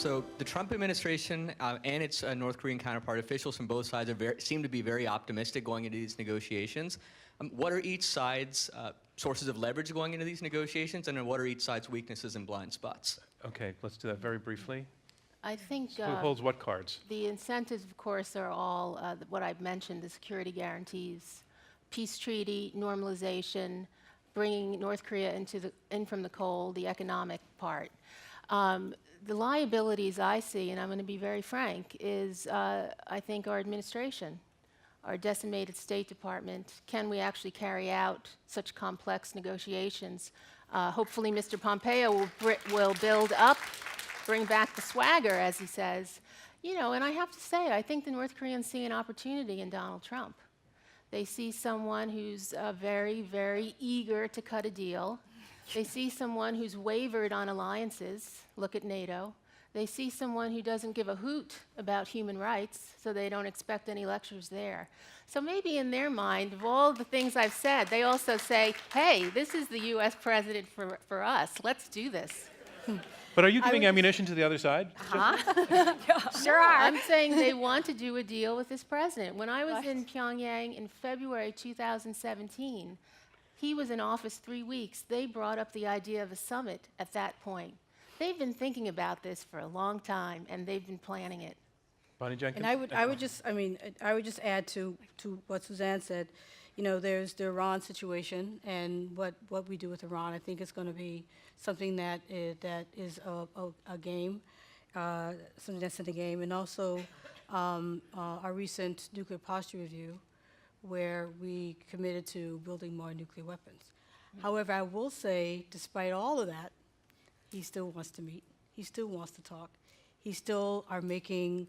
So the Trump administration and its North Korean counterpart, officials from both sides seem to be very optimistic going into these negotiations. What are each side's sources of leverage going into these negotiations, and then what are each side's weaknesses and blind spots? Okay, let's do that very briefly. I think Who holds what cards? the incentives, of course, are all what I've mentioned, the security guarantees, peace treaty, normalization, bringing North Korea in from the cold, the economic part. The liabilities I see, and I'm going to be very frank, is I think our administration, our decimated State Department. Can we actually carry out such complex negotiations? Hopefully Mr. Pompeo will build up, bring back the swagger, as he says. You know, and I have to say, I think the North Koreans see an opportunity in Donald Trump. They see someone who's very, very eager to cut a deal. They see someone who's wavered on alliances. Look at NATO. They see someone who doesn't give a hoot about human rights, so they don't expect any lectures there. So maybe in their mind, of all the things I've said, they also say, hey, this is the US president for us. Let's do this. But are you giving ammunition to the other side? Sure are. I'm saying they want to do a deal with this president. When I was in Pyongyang in February 2017, he was in office 3 weeks. They brought up the idea of a summit at that point. They've been thinking about this for a long time, and they've been planning it. Bonnie Jenkins? And I would just add to what Suzanne said. You know, there's the Iran situation, and what we do with Iran. I think it's going to be something that is a game, something that's in the game, and also our recent nuclear posture review, where we committed to building more nuclear weapons. However, I will say, despite all of that, he still wants to meet. He still wants to talk. He still are saying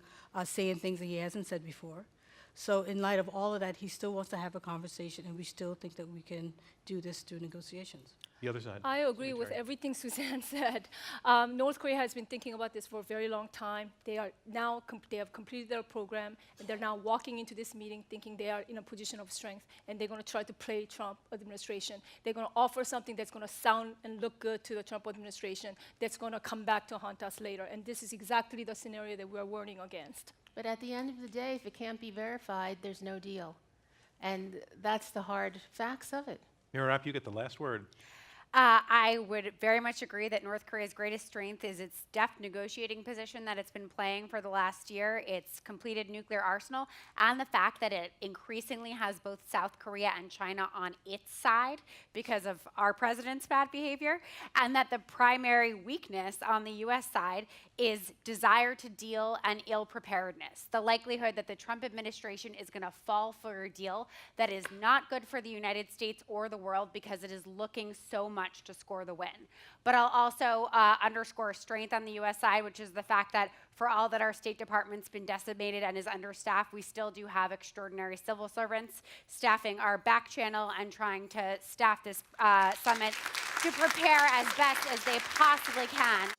things that he hasn't said before. So in light of all of that, he still wants to have a conversation, and we still think that we can do this through negotiations. The other side. I agree with everything Suzanne said. North Korea has been thinking about this for a very long time. They have completed their program, and they're now walking into this meeting thinking they are in a position of strength, and they're going to try to play Trump administration. They're going to offer something that's going to sound and look good to the Trump administration that's going to come back to haunt us later. And this is exactly the scenario that we're warning against. But at the end of the day, if it can't be verified, there's no deal. And that's the hard facts of it. Mira, you get the last word. I would very much agree that North Korea's greatest strength is its deft negotiating position that it's been playing for the last year, its completed nuclear arsenal, and the fact that it increasingly has both South Korea and China on its side because of our president's bad behavior, and that the primary weakness on the US side is desire to deal and ill preparedness. The likelihood that the Trump administration is going to fall for a deal that is not good for the United States or the world because it is looking so much to score the win. But I'll also underscore strength on the US side, which is the fact that for all that our State Department's been decimated and is understaffed, we still do have extraordinary civil servants staffing our back channel and trying to staff this summit to prepare as best as they possibly can.